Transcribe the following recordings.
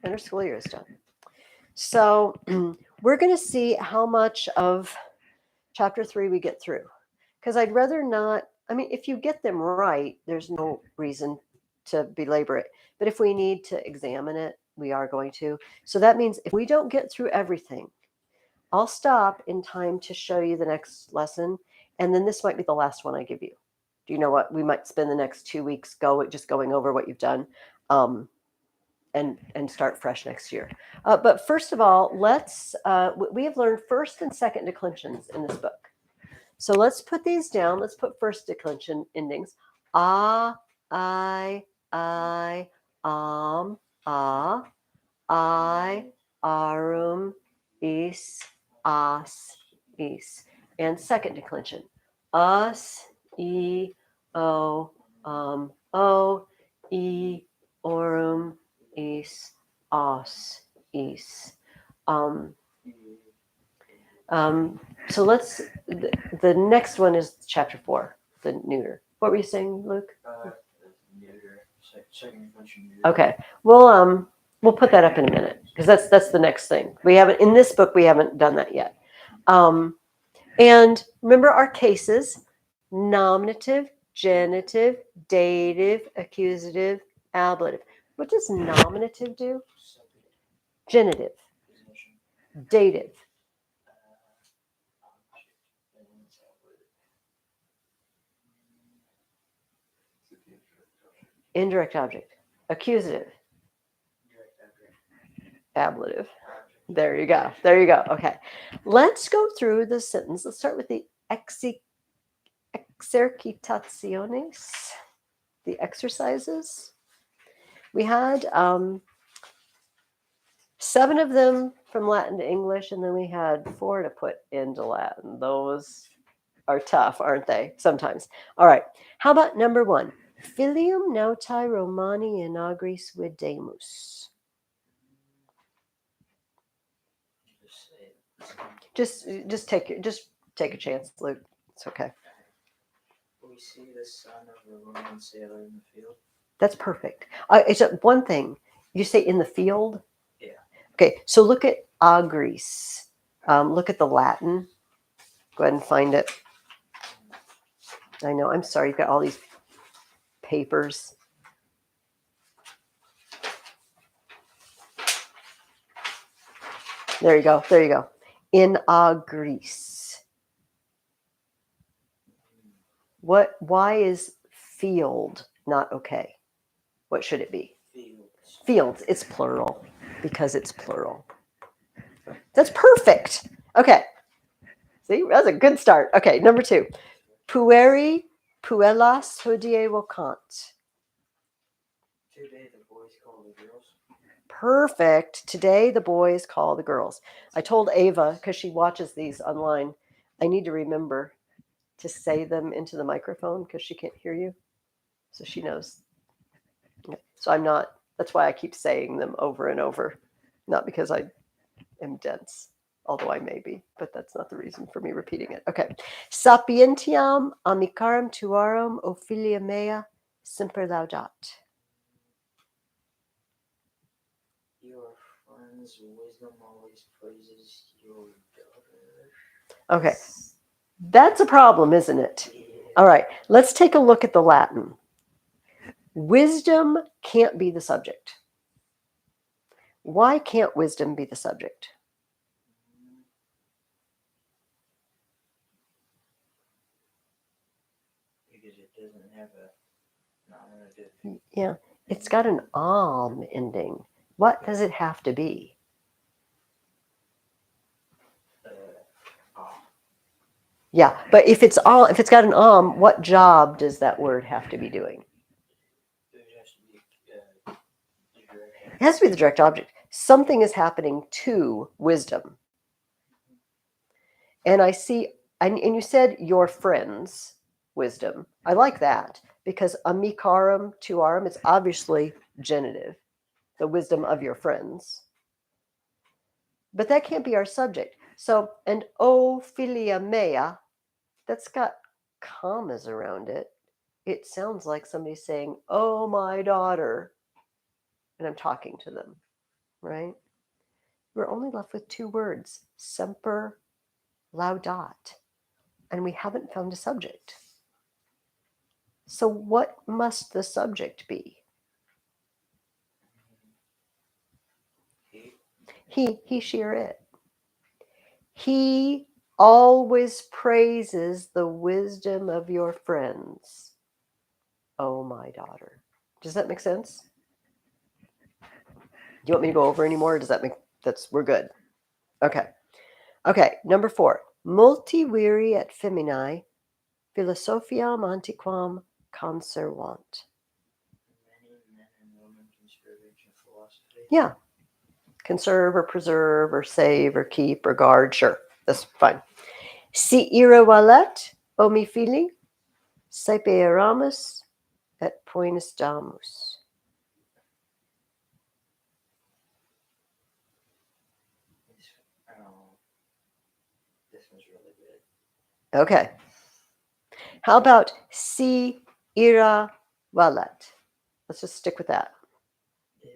and our school year is done. So we're going to see how much of chapter 3 we get through. Because I'd rather not, I mean, if you get them right, there's no reason to belabor it. But if we need to examine it, we are going to. So that means if we don't get through everything, I'll stop in time to show you the next lesson. And then this might be the last one I give you. Do you know what? We might spend the next 2 weeks just going over what you've done. And start fresh next year. But first of all, we have learned first and second declensions in this book. So let's put these down. Let's put first declension endings. Ah, I, ah, I, arum, is, as, is. And second declension. Us, e, o, e, orum, is, os, is. So the next one is chapter 4, the neuter. What were you saying, Luke? Neuter, second declension neuter. Okay, we'll put that up in a minute because that's the next thing. We haven't in this book. We haven't done that yet. And remember our cases: nominative, genitive, dative, accusative, ablative. What does nominative do? Genitive, dative. Indirect object. Accusative. Ablative. There you go. There you go. Okay. Let's go through the sentence. Let's start with the exercitaciones, the exercises. We had 7 of them from Latin to English, and then we had 4 to put into Latin. Those are tough, aren't they? Sometimes. All right. How about number 1? Filium nautai Romani in agris videmus. Just take a chance, Luke. It's okay. We see the son of a Roman sailor in the field. That's perfect. It's one thing. You say in the field? Yeah. Okay, so look at agris. Look at the Latin. Go ahead and find it. I know, I'm sorry, you've got all these papers. There you go. There you go. In agris. Why is field not okay? What should it be? Fields. Fields. It's plural because it's plural. That's perfect. Okay. See, that's a good start. Okay, number 2. Pueri, puellas hodie vocant. Today the boys call the girls. Perfect. Today the boys call the girls. I told Ava, because she watches these online, I need to remember to say them into the microphone because she can't hear you. So she knows. So I'm not, that's why I keep saying them over and over. Not because I am dense, although I may be, but that's not the reason for me repeating it. Okay. Sapientiam amicarum tuarum ophilia mea semper laudat. Your friend's wisdom always praises your daughter. Okay. That's a problem, isn't it? Yeah. All right. Let's take a look at the Latin. Wisdom can't be the subject. Why can't wisdom be the subject? Because it doesn't have a nominative. Yeah, it's got an am ending. What does it have to be? Yeah, but if it's got an what job does that word have to be doing? It has to be the direct object. Something is happening to wisdom. And I see, and you said your friends' wisdom. I like that because amicarum tuarum, it's obviously genitive, the wisdom of your friends. But that can't be our subject. So, and o philia mea, that's got commas around it. It sounds like somebody saying, oh, my daughter. And I'm talking to them, right? We're only left with two words, semper laudat, and we haven't found a subject. So what must the subject be? He, she, or it. He always praises the wisdom of your friends. Oh, my daughter. Does that make sense? Do you want me to go over any more? Does that make we're good? Okay. Okay, number 4. Multi viri et feminae philosophiam antiquam conservant. Many men and women conserve ancient philosophy. Yeah. Conserve or preserve or save or keep or guard. Sure. That's fine. Si ira valet omifili saepeeramus et poenis damus. This one's really good. Okay. How about si ira valet? Let's just stick with that. If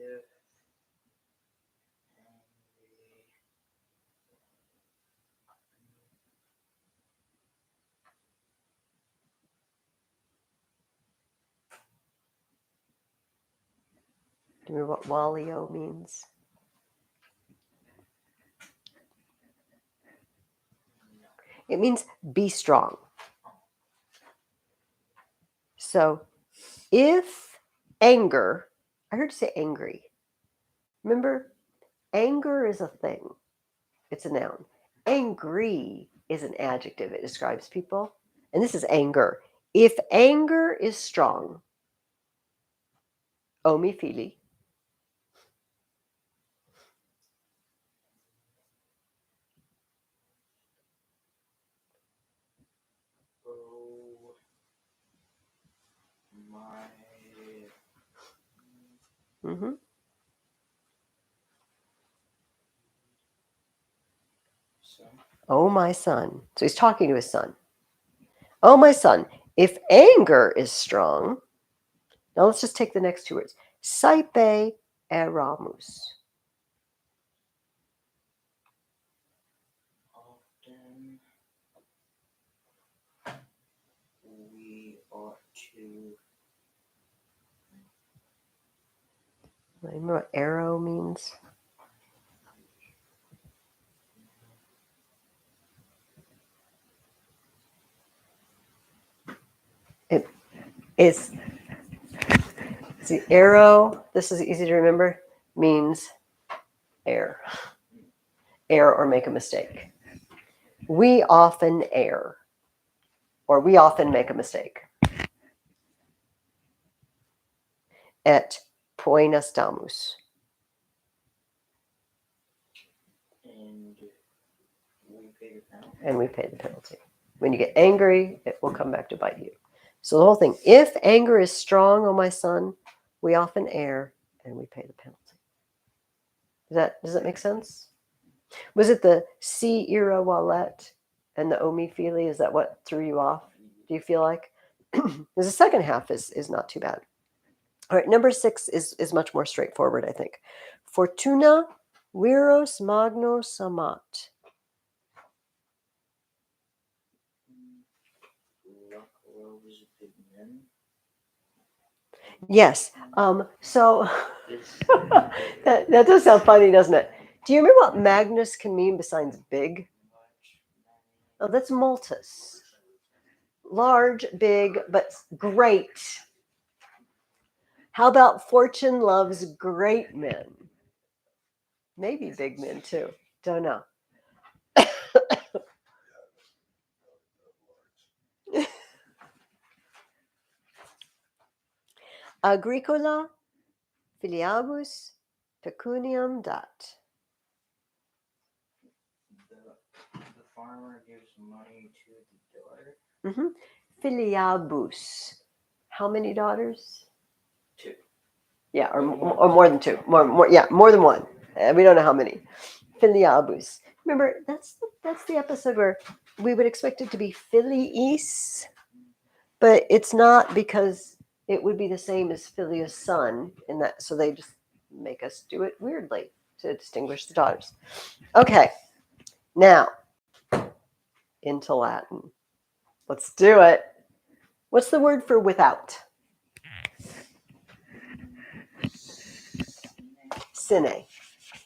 Do you remember what walio means? It means be strong. So if anger, I heard you say angry. Remember, anger is a thing. It's a noun. Angry is an adjective. It describes people. And this is anger. If anger is strong, omifili, oh my mm-hmm. son, Oh, my son. So he's talking to his son. Oh, my son, if anger is strong, now let's just take the next two words. Saipe eramus. often we ought to Remember what arrow means? It is the arrow. This is easy to remember. Means err, err or make a mistake. We often err, or we often make a mistake. Et poenas damus. and we pay the penalty. And we pay the penalty. When you get angry, it will come back to bite you. So the whole thing, if anger is strong, oh my son, we often err and we pay the penalty. Does that make sense? Was it the si ira walet and the omifili? Is that what threw you off? Do you feel like? Because the second half is not too bad. All right, number 6 is much more straightforward, I think. Fortuna viros magnos amat. Luck loves big men. Yes. So This that does sound funny, doesn't it? Do you remember what Magnus can mean besides big? much Oh, that's multus. Large, big, but great. How about fortune loves great men? Maybe big men too. Don't know. Agricola filiabus pecuniam dat. the farmer gives money to the daughter. Mm-hmm. Filiabus. How many daughters? 2. Yeah, or more than 2. More than one. We don't know how many. Filiabus. Remember, that's the episode where we would expect it to be filiis, but it's not because it would be the same as filius son in that. So they just make us do it weirdly. to distinguish the daughters. Okay, now into Latin. Let's do it. What's the word for without? Sine.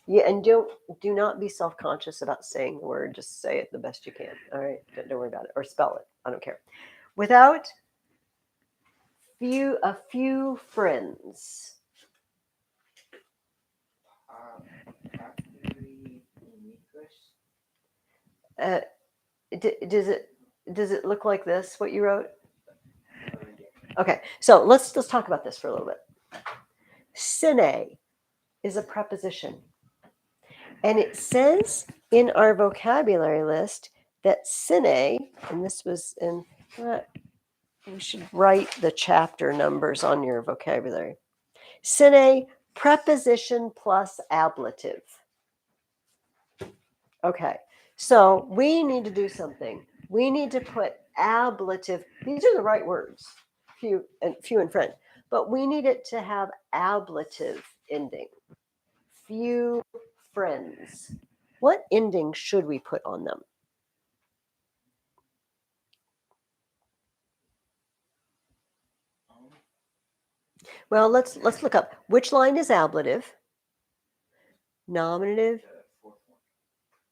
Yeah, and do not be self-conscious about saying the word. Just say it the best you can. All right, don't worry about it, or spell it. I don't care. Without a few friends. Uh, does it look like this? What you wrote? Okay, so let's talk about this for a little bit. Sine is a preposition, and it says in our vocabulary list that sine, and this was in. You should write the chapter numbers on your vocabulary. Sine, preposition plus ablative. Okay, so we need to do something. We need to put ablative. These are the right words, few and friend, but we need it to have ablative ending. Few friends. What ending should we put on them? Well, let's look up which line is ablative. Nominative,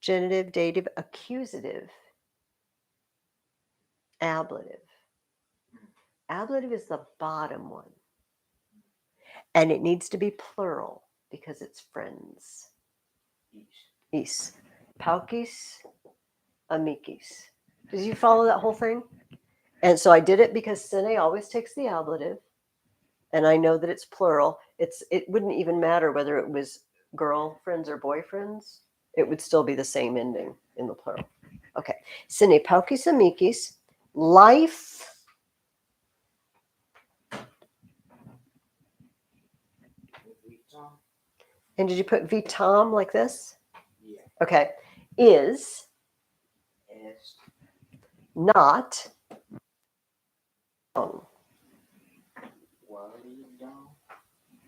genitive, dative, accusative, ablative. Ablative is the bottom one. And it needs to be plural because it's friends. Is. Paucis, amicis. Did you follow that whole thing? And so I did it because sine always takes the ablative. And I know that it's plural. It wouldn't even matter whether it was girlfriends or boyfriends. It would still be the same ending in the plural. Okay. Sine paucis amicis. Life. And did you put vitam like this? Yeah. Okay. Is not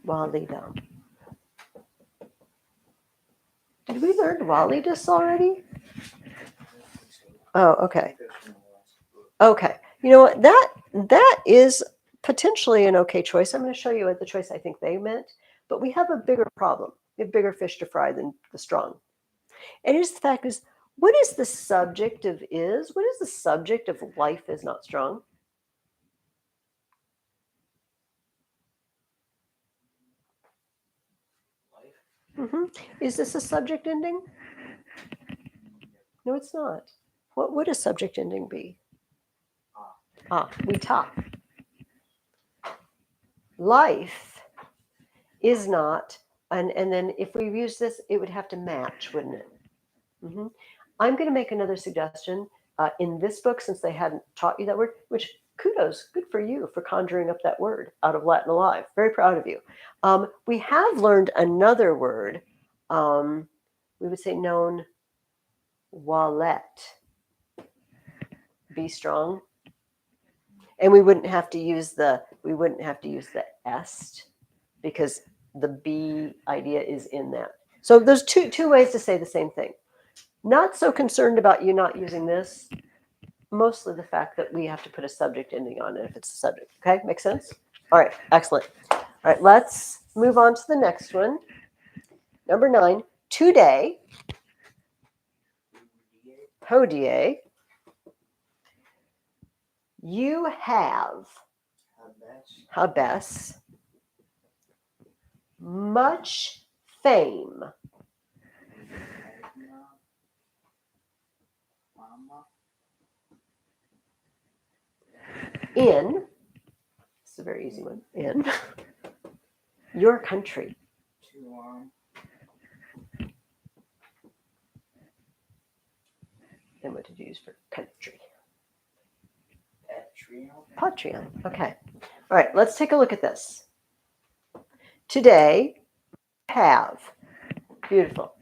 walidam. Did we learn walidus already? Oh, okay. Okay. You know what? That is potentially an okay choice. I'm going to show you what the choice I think they meant. But we have a bigger problem. We have bigger fish to fry than the strong. And here's the fact is, what is the subject of is? What is the subject of life is not strong? Mm-hmm. Is this a subject ending? No, it's not. What would a subject ending be? We top. Life is not, and then if we use this, it would have to match, wouldn't it? Mm-hmm. I'm going to make another suggestion in this book, since they hadn't taught you that word, which kudos, good for you for conjuring up that word out of Latin Alive. Very proud of you. We have learned another word. We would say known wallet. Be strong. And we wouldn't have to use the est because the be idea is in that. So there's two ways to say the same thing. Not so concerned about you not using this. Mostly the fact that we have to put a subject ending on it if it's a subject. Okay, makes sense? All right, excellent. All right, let's move on to the next one. Number 9, today, hodie, you have, habes, much fame. In, it's a very easy one, in your country. And what did you use for country? Patreon. Okay. All right, let's take a look at this. Today, have. Beautiful.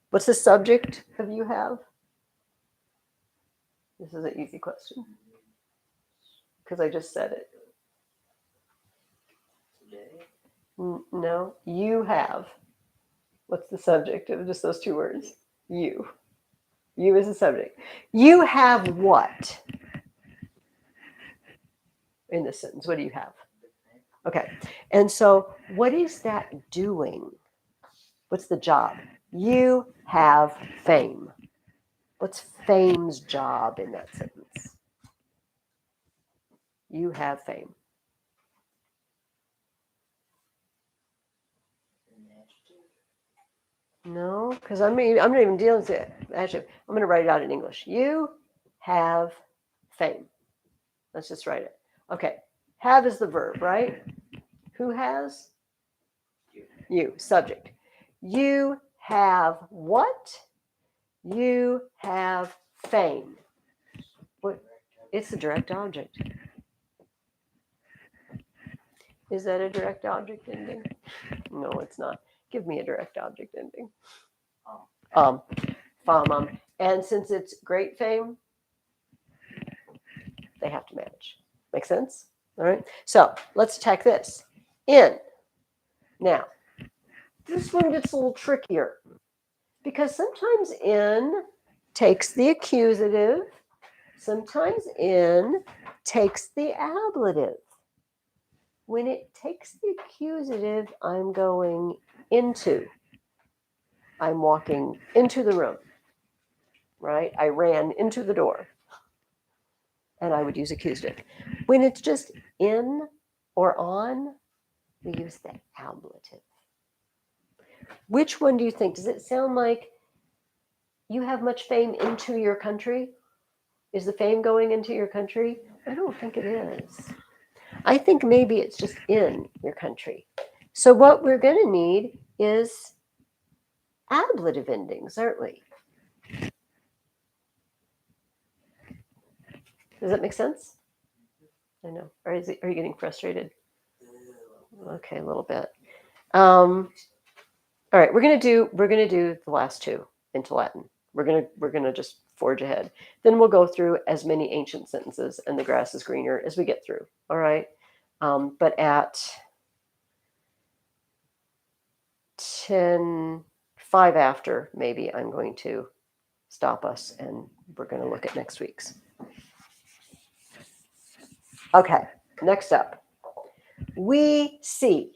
What's the subject of you have? This is an easy question because I just said it. No, you have. What's the subject of just those two words? You. You is the subject. You have what in this sentence? What do you have? Okay. And so what is that doing? What's the job? You have fame. What's fame's job in that sentence? You have fame. No, because I'm not even dealing with it. Actually, I'm going to write it out in English. You have fame. Let's just write it. Okay. Have is the verb, right? Who has? You. Subject. You have what? You have fame. What? It's a direct object. Is that a direct object ending? No, it's not. Give me a direct object ending. And since it's great fame, they have to match. Make sense? All right. So let's check this. In. Now, this one gets a little trickier because sometimes in takes the accusative, sometimes in takes the ablative. When it takes the accusative, I'm going into. I'm walking into the room, right? I ran into the door. And I would use accusative. When it's just in or on, we use the ablative. Which one do you think? Does it sound like you have much fame into your country? Is the fame going into your country? I don't think it is. I think maybe it's just in your country. So what we're going to need is ablative endings, aren't we? Does that make sense? I know. Are you getting frustrated? Okay, a little bit. All right, we're gonna do the last two into Latin. We're gonna just forge ahead. Then we'll go through as many ancient sentences and the grass is greener as we get through. All right, but at 10:05 after, maybe I'm going to stop us and we're going to look at next week's. Okay, next up, we see.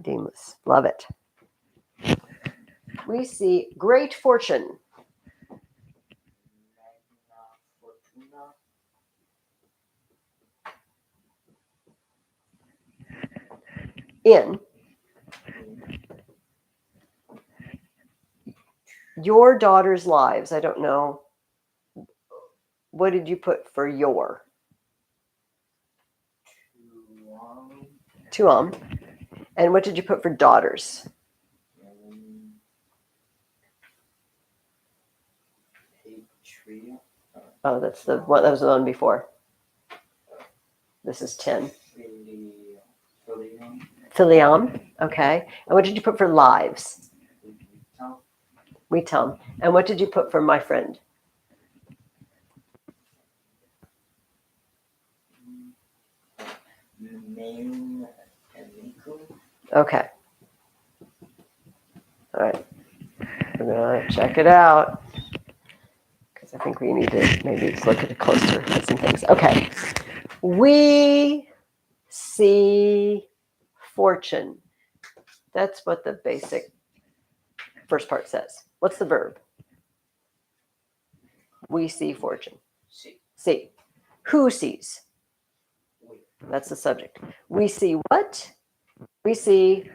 Deemus, love it. We see great fortune. In your daughter's lives. I don't know. What did you put for your? Tuam. And what did you put for daughters? Oh, that's the one that was the one before. This is 10. Filiam. Okay. And what did you put for lives? Vitam. And what did you put for my friend? Okay. All right. We're going to check it out because I think we need to maybe look at it closer at some things. Okay. We see fortune. That's what the basic first part says. What's the verb? We see fortune. See. Who sees? That's the subject. We see what? We see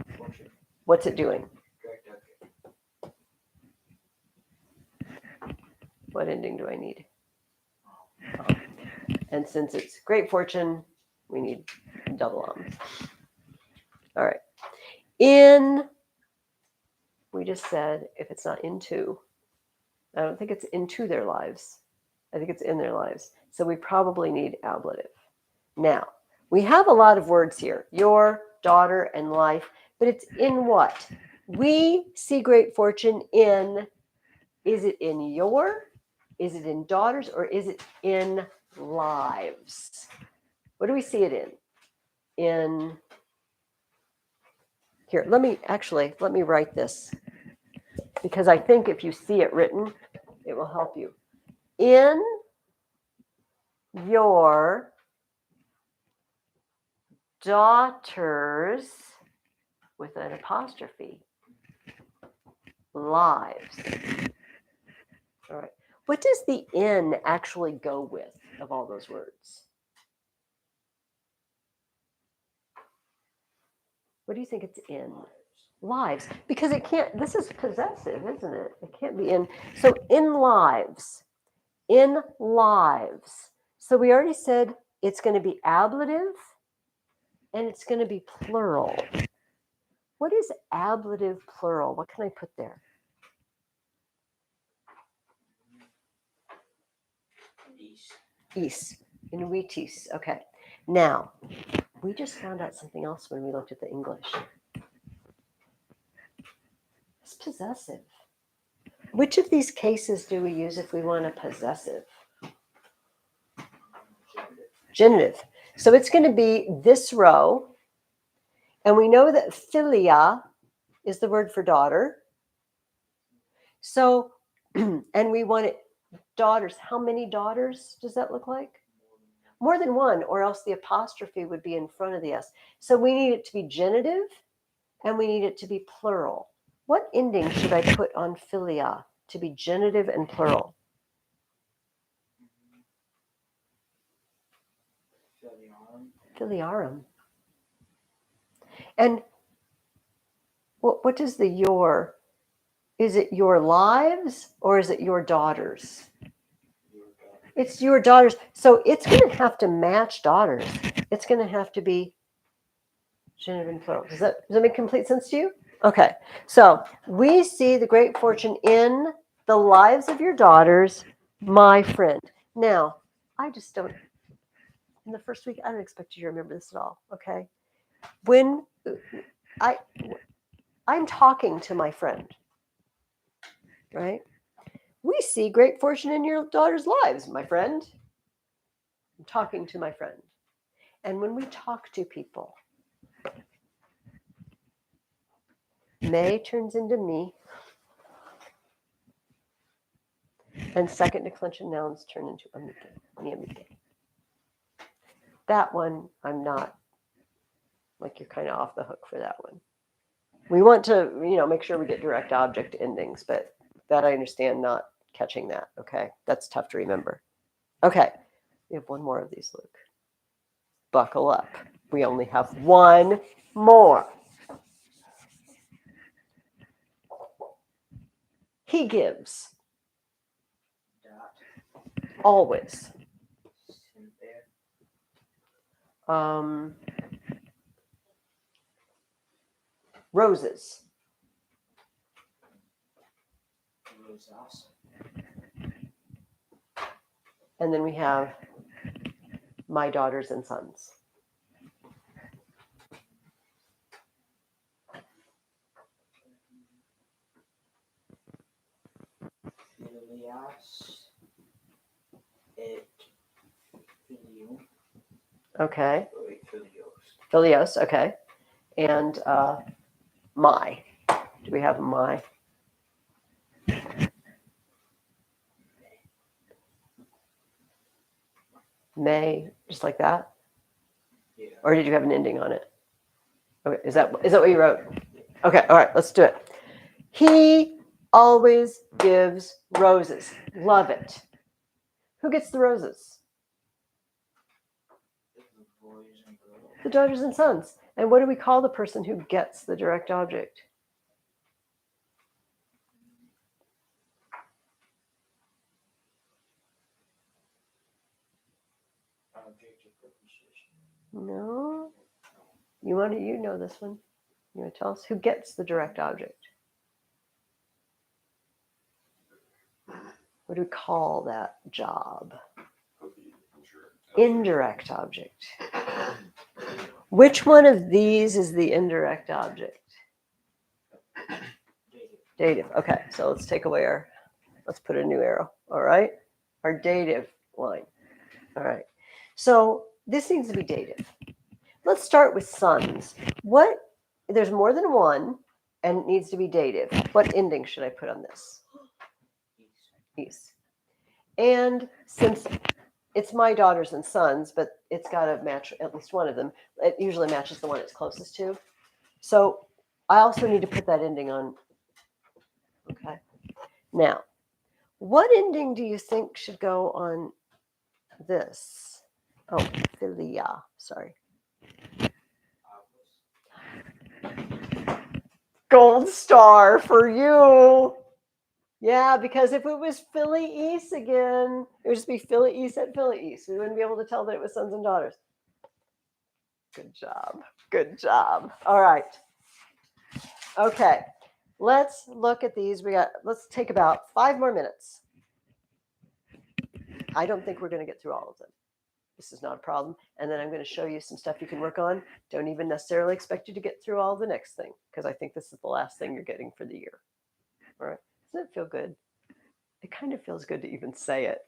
what's it doing? What ending do I need? And since it's great fortune, we need double on. All right. In, we just said if it's not into, I don't think it's into their lives. I think it's in their lives. So we probably need ablative. Now, we have a lot of words here. Your, daughter, and life. But it's in what? We see great fortune in, is it in your, is it in daughters, or is it in lives? What do we see it in? Here, let me write this, because I think if you see it written, it will help you. In your daughters, with an apostrophe, lives. All right. What does the in actually go with of all those words? What do you think it's in? Lives. Because it can't, this is possessive, isn't it? It can't be in. So in lives. In lives. So we already said it's going to be ablative and it's going to be plural. What is ablative plural? What can I put there? Is. In vitis. Okay. Now, we just found out something else when we looked at the English. It's possessive. Which of these cases do we use if we want a possessive? Genitive. So it's going to be this row. And we know that philia is the word for daughter. So, and we want it daughters. How many daughters does that look like? More than one, or else the apostrophe would be in front of the S. So we need it to be genitive and we need it to be plural. What ending should I put on philia to be genitive and plural? Filiarum. And what does the your? Is it your lives or is it your daughters? It's your daughters. So it's going to have to match daughters. It's going to have to be genitive and plural. Does that make complete sense to you? Okay. So we see the great fortune in the lives of your daughters, my friend. Now, I just don't, in the first week, I don't expect you to remember this at all. Okay. When I'm talking to my friend, right? We see great fortune in your daughter's lives, my friend. I'm talking to my friend. And when we talk to people, May turns into me, and second declension nouns turn into amiche, me amiche. That one, I'm not, like, you're kind of off the hook for that one. We want to, make sure we get direct object endings, but that I understand not catching that, okay? That's tough to remember. Okay, we have one more of these, Luke. Buckle up. We only have one more. He gives. Always. Roses. And then we have my daughters and sons. Okay. Filios, okay. And my. Do we have my? May, just like that? Yeah. Or did you have an ending on it? Okay, is that what you wrote? Okay, all right, let's do it. He always gives roses. Love it. Who gets the roses? The daughters and sons. And what do we call the person who gets the direct object? No. You know this one. You want to tell us who gets the direct object? What do we call that job? Indirect object. Which one of these is the indirect object? Dative. Okay, so let's take away let's put a new arrow. All right, our dative line. All right, so this needs to be dative. Let's start with sons. What there's more than one, and it needs to be dative. What ending should I put on this? Is. And since it's my daughters and sons, but it's got to match at least one of them. It usually matches the one it's closest to. So I also need to put that ending on. Okay. Now, what ending do you think should go on this? Oh, philia. Sorry. Gold star for you. Yeah, because if it was Philly East again, it would just be Philly East at Philly East. We wouldn't be able to tell that it was sons and daughters. Good job. Good job. All right. Okay. Let's look at these. Let's take about 5 more minutes. I don't think we're going to get through all of them. This is not a problem. And then I'm going to show you some stuff you can work on. Don't even necessarily expect you to get through all the next thing, because I think this is the last thing you're getting for the year. All right. Doesn't it feel good? It kind of feels good to even say it.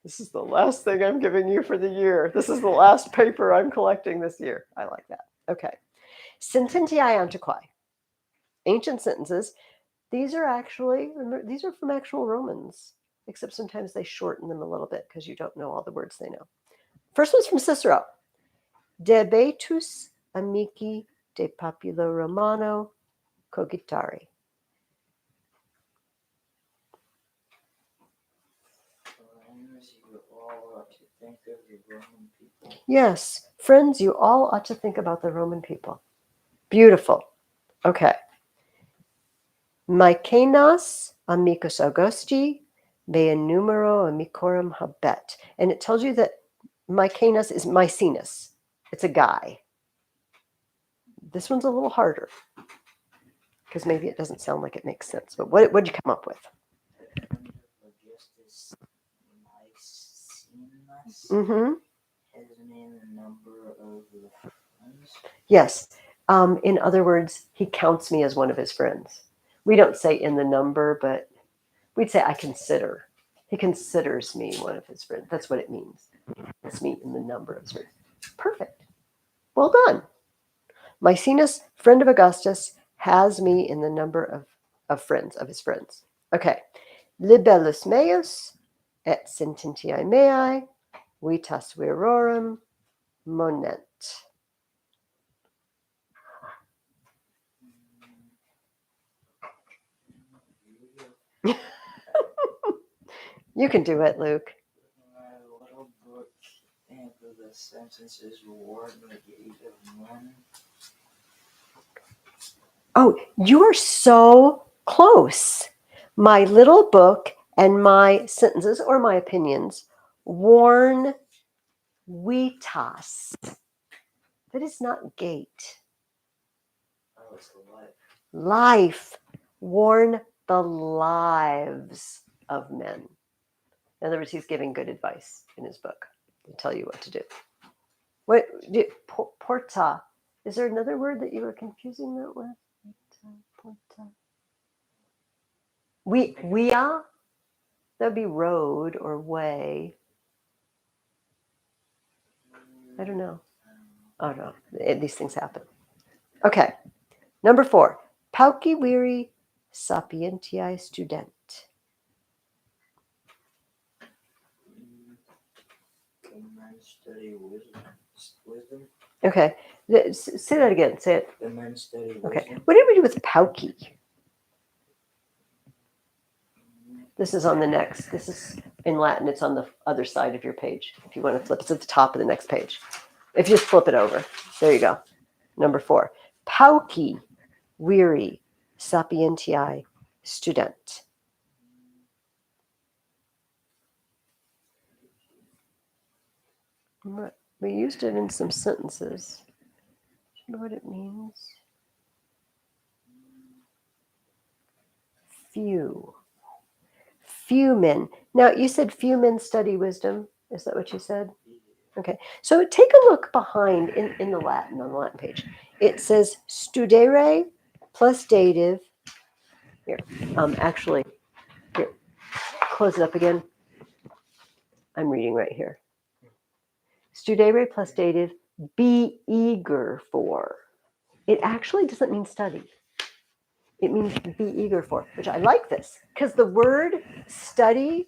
This is the last thing I'm giving you for the year. This is the last paper I'm collecting this year. I like that. Okay. Sententiae antiquae. Ancient sentences. These are from actual Romans, except sometimes they shorten them a little bit because you don't know all the words they know. First one's from Cicero. Debetus amici de populo Romano cogitari. Yes, friends, you all ought to think about the Roman people. Beautiful. Okay. Maecenas amicus Augusti, mea numero amicorum habet. And it tells you that Maecenas is Maecenas. It's a guy. This one's a little harder because maybe it doesn't sound like it makes sense. But what did you come up with? Mm-hmm. Yes. In other words, he counts me as one of his friends. We don't say in the number, but we'd say I consider. He considers me one of his friends. That's what it means. It's me in the number of his friends. Perfect. Well done. Maecenas, friend of Augustus, has me in the number of friends, of his friends. Okay. Libellus meus et sententiae meae vitas virorum monent. You can do it, Luke. My little book, and the sentences warn the gate of men. Oh, you're so close. My little book and my sentences or my opinions warn vitas. That is not gate. Oh, it's the life. Life. Warn the lives of men. In other words, he's giving good advice in his book to tell you what to do. Porta. Is there another word that you were confusing that with? Porta. Via? That would be road or way. I don't know. Oh no, these things happen. Okay. Number 4. Pauci viri sapientiae student. Men study wisdom. Okay. Say that again. Say it. The men study wisdom. Okay. What did we do with pauci? This is on the next. This is in Latin. It's on the other side of your page. If you want to flip, it's at the top of the next page. If you just flip it over. There you go. Number 4. Pauci viri sapientiae student. We used it in some sentences. Do you know what it means? Few. Few men. Now, you said few men study wisdom. Is that what you said? Okay. So take a look behind in the Latin, on the Latin page. It says studere plus dative. Here. Actually, here. Close it up again. I'm reading right here. Studere plus dative, be eager for. it actually doesn't mean study. It means be eager for, which I like this because the word study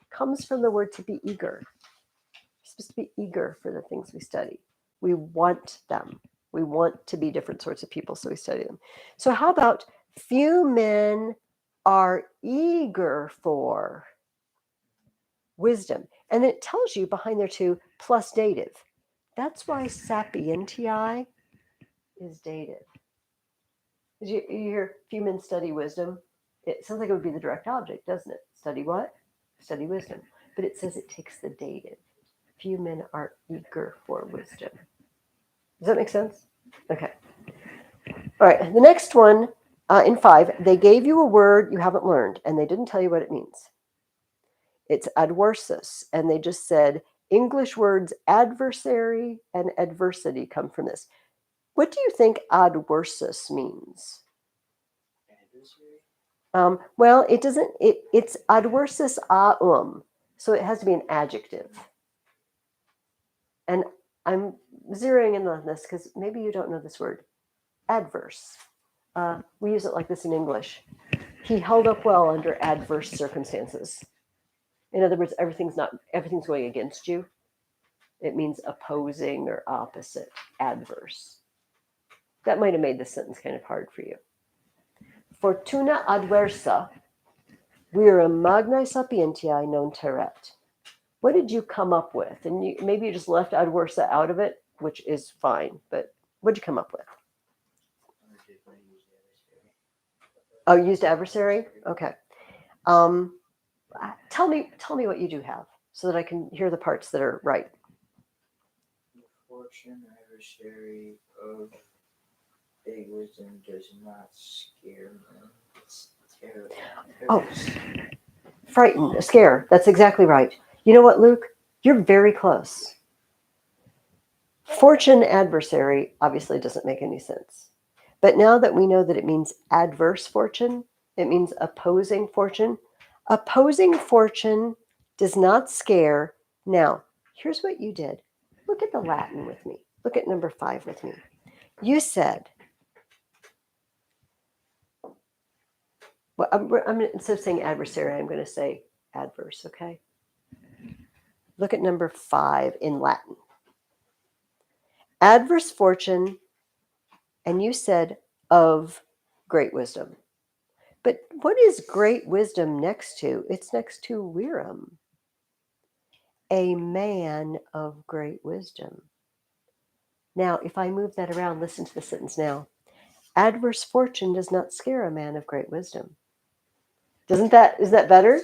comes from the word to be eager. We're supposed to be eager for the things we study. We want them. We want to be different sorts of people, so we study them. So how about few men are eager for wisdom? And it tells you behind there too, plus dative. That's why sapientiae is dative. You hear few men study wisdom. It sounds like it would be the direct object, doesn't it? Study what? Study wisdom. But it says it takes the dative. Few men are eager for wisdom. Does that make sense? Okay. All right. The next one in 5, they gave you a word you haven't learned, and they didn't tell you what it means. It's adversus, and they just said English words adversary and adversity come from this. What do you think adversus means? Well, it doesn't. It's adversus aum, so it has to be an adjective. And I'm zeroing in on this because maybe you don't know this word, adverse. We use it like this in English. He held up well under adverse circumstances. In other words, everything's going against you. It means opposing or opposite, adverse. That might have made this sentence kind of hard for you. Fortuna adversa, vira magnae sapientiae non terret. What did you come up with? And maybe you just left adversa out of it, which is fine. But what did you come up with? Oh, used adversary? Okay. Tell me what you do have so that I can hear the parts that are right. The fortune adversary of big wisdom does not scare me. It's terrible. Oh, frighten, scare. That's exactly right. You know what, Luke? You're very close. Fortune adversary obviously doesn't make any sense. But now that we know that it means adverse fortune, it means opposing fortune. Opposing fortune does not scare. Now, here's what you did. Look at the Latin with me. Look at number 5 with me. You said, well, instead of saying adversary, I'm going to say adverse, okay? Look at number 5 in Latin. Adverse fortune, and you said of great wisdom. But what is great wisdom next to? It's next to virum, a man of great wisdom. Now, if I move that around, listen to the sentence now. Adverse fortune does not scare a man of great wisdom. Is that better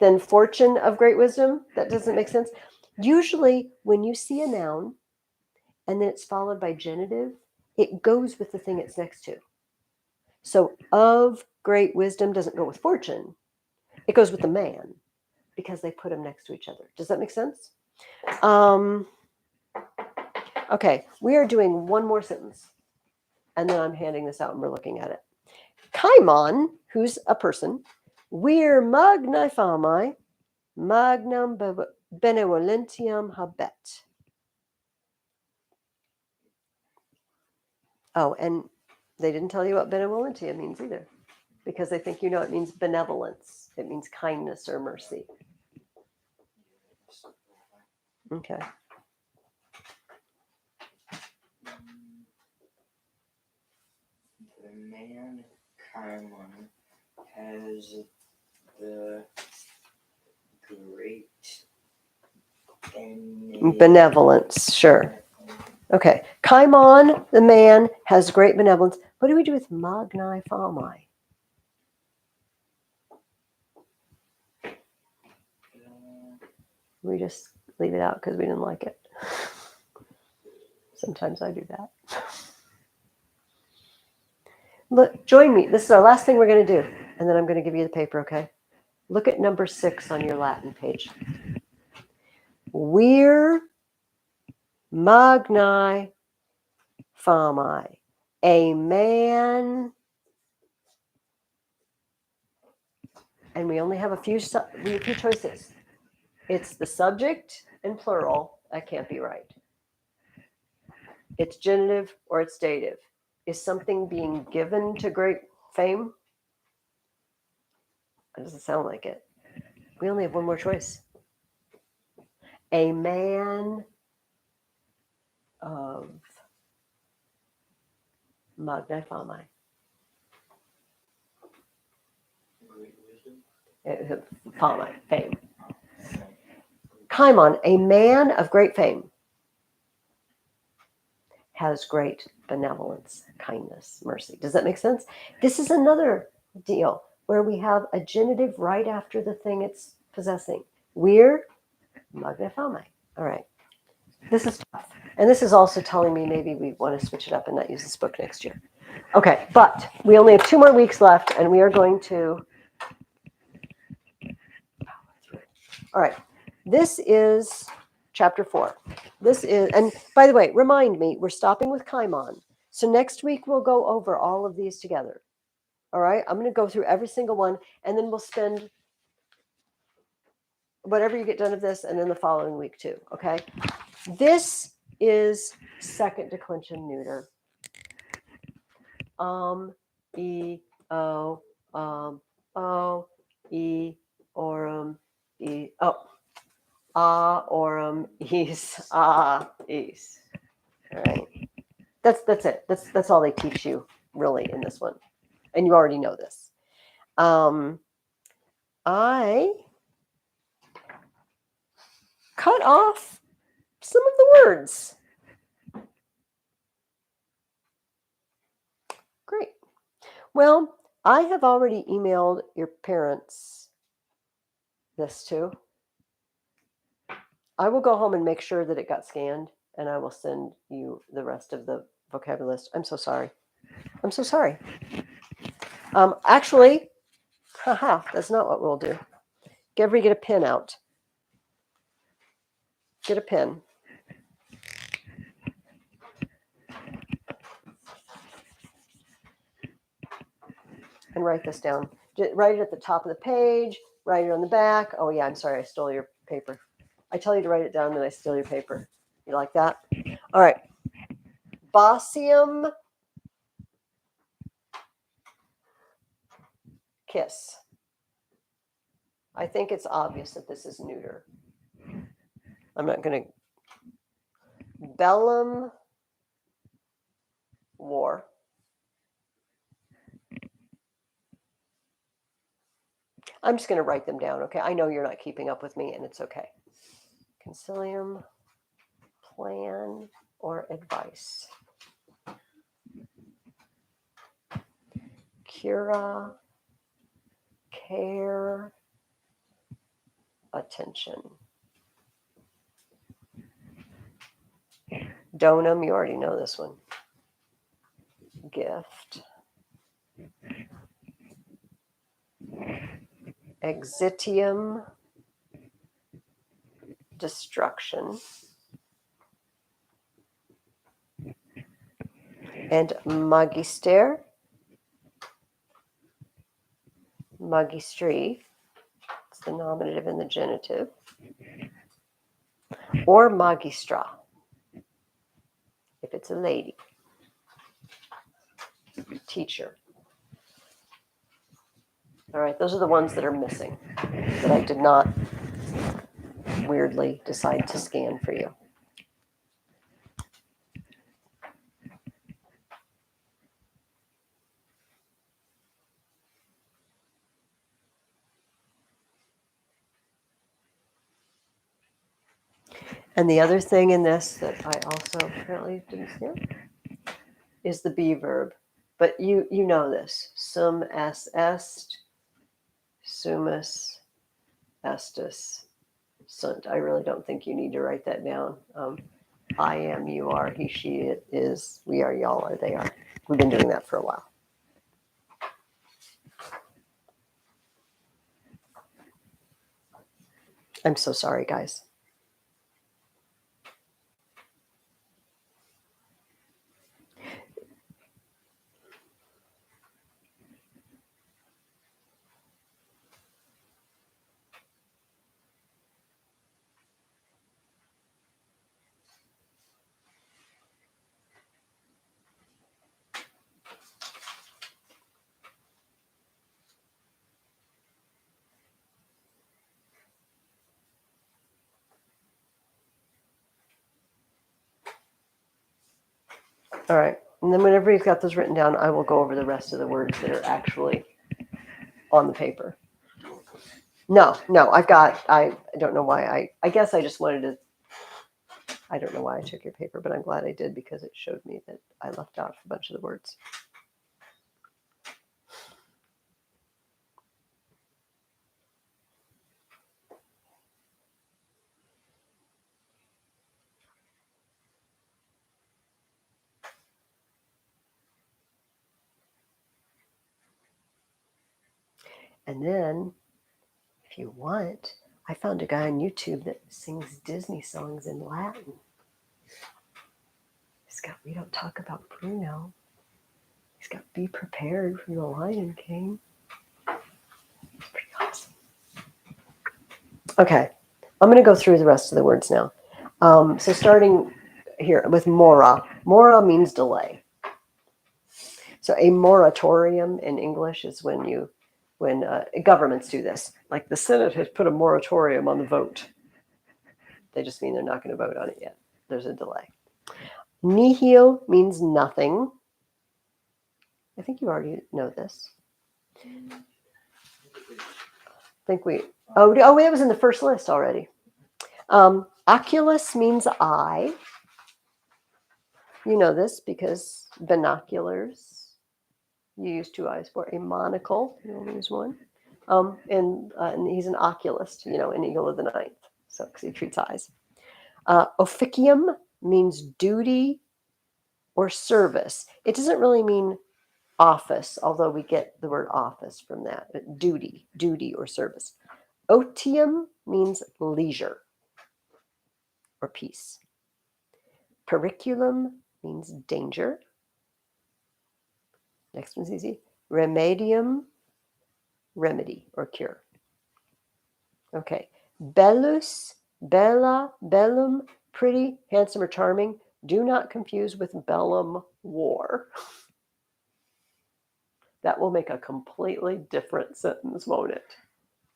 than fortune of great wisdom? That doesn't make sense. Usually when you see a noun and then it's followed by genitive, it goes with the thing it's next to. So of great wisdom doesn't go with fortune. It goes with the man because they put them next to each other. Does that make sense? Okay, we are doing one more sentence. And then I'm handing this out and we're looking at it. Kaimon, who's a person, vir magnae famae, magnam benevolentiam habet. Oh, and they didn't tell you what benevolentia means either, because they think you know it means benevolence. It means kindness or mercy. Okay. The man Kaimon has the great benevolence, sure. Okay. Kaimon, the man, has great benevolence. What do we do with magnae famae? We just leave it out because we didn't like it. Sometimes I do that. Look, join me. This is our last thing we're going to do. And then I'm going to give you the paper, okay? Look at number 6 on your Latin page. Vir magnae famae. A man. And we only have a few choices. It's the subject and plural. That can't be right. It's genitive or it's dative. is something being given to great fame? It doesn't sound like it. We only have one more choice. A man of magna fama. Great wisdom. Fama, fame. Cymon, a man of great fame, has great benevolence, kindness, mercy. Does that make sense? This is another deal where we have a genitive right after the thing it's possessing. We're magna fama. All right. This is tough. And this is also telling me maybe we want to switch it up and not use this book next year. Okay, but we only have 2 more weeks left, and we are going to. All right. This is chapter 4. This is, and by the way, remind me, we're stopping with Cymon. So next week we'll go over all of these together. All right. I'm going to go through every single one, and then we'll spend whatever you get done of this, and then the following week too. Okay. This is second declension neuter. E, O, O, E, orum, E, oh, orum, is, is. All right. That's it. That's all they teach you really in this one. And you already know this. I cut off some of the words. Great. Well, I have already emailed your parents this too. I will go home and make sure that it got scanned, and I will send you the rest of the vocabulary list. I'm so sorry. I'm so sorry. Actually, haha, that's not what we'll do. Everybody get a pen out. Get a pen. And write this down. Write it at the top of the page. Write it on the back. Oh, yeah, I'm sorry. I stole your paper. I tell you to write it down, then I steal your paper. You like that? All right. Bossium kiss. I think it's obvious that this is neuter. I'm not going to. Bellum war. I'm just going to write them down, okay? I know you're not keeping up with me, and it's okay. Concilium, plan, or advice. Cura, care, attention. Donum, you already know this one. Gift. Exitium, destruction. And magister, magistri, it's the nominative and the genitive, or magistra, if it's a lady, teacher. All right, those are the ones that are missing, that I did not weirdly decide to scan for you. And the other thing in this that I also apparently didn't scan is the be verb. But you know this. Sum es est, sumus estus sunt. I really don't think you need to write that down. I am, you are, he, she, it is, we are, y'all are, they are. We've been doing that for a while. I'm so sorry, guys. All right. And then whenever you've got those written down, I will go over the rest of the words that are actually on the paper. No, I don't know why I guess I just wanted to, I don't know why I took your paper, but I'm glad I did because it showed me that I left out a bunch of the words. And then, if you want, I found a guy on YouTube that sings Disney songs in Latin. He's got We Don't Talk About Bruno. He's got Be Prepared from The Lion King. It's pretty awesome. Okay, I'm going to go through the rest of the words now. So starting here with mora. Mora means delay. So a moratorium in English is when governments do this. Like the Senate has put a moratorium on the vote. They just mean they're not going to vote on it yet. There's a delay. Nihil means nothing. I think you already know this. That was in the first list already. Oculus means eye. You know this because binoculars, you use two eyes for. A monocle, you only use one. And he's an oculist, an eagle of the ninth, so because he treats eyes. Officium means duty or service. It doesn't really mean office, although we get the word office from that. Duty or service. Otium means leisure or peace. Periculum means danger. Next one's easy. Remedium, remedy or cure. Okay. Bellus, bella, bellum, pretty, handsome, or charming. Do not confuse with bellum, war. That will make a completely different sentence, won't it?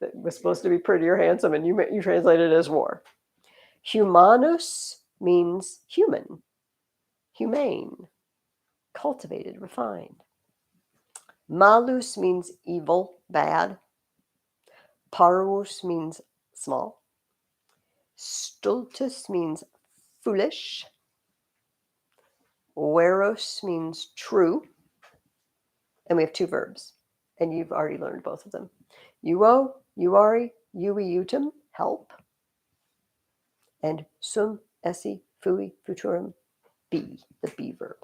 That was supposed to be pretty or handsome, and you translate it as war. Humanus means human, humane, cultivated, refined. Malus means evil, bad. Parvus means small. Stultus means foolish. Veros means true. And we have two verbs. And you've already learned both of them. Euo, euari, uiutum, help. And sum, esse, fui, futurum, be, the be verb.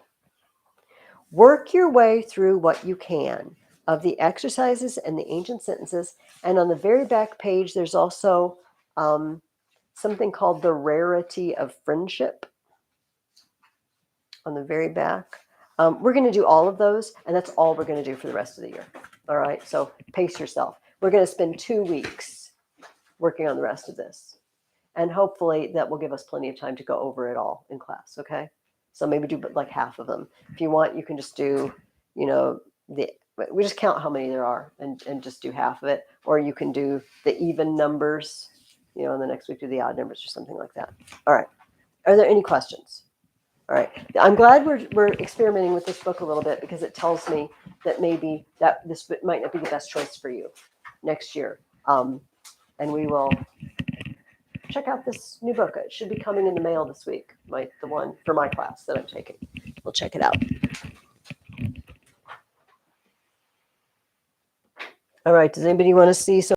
Work your way through what you can of the exercises and the ancient sentences. And on the very back page, there's also something called the rarity of friendship on the very back. We're going to do all of those, and that's all we're going to do for the rest of the year. All right, so pace yourself. We're going to spend 2 weeks working on the rest of this. And hopefully that will give us plenty of time to go over it all in class, okay? So maybe do like half of them. If you want, you can just do, we just count how many there are and just do half of it. Or you can do the even numbers, and the next week do the odd numbers or something like that. All right. Are there any questions? All right. I'm glad we're experimenting with this book a little bit because it tells me that maybe that this might not be the best choice for you next year. And we will check out this new book. It should be coming in the mail this week. The one for my class that I'm taking. We'll check it out. All right. Does anybody want to see some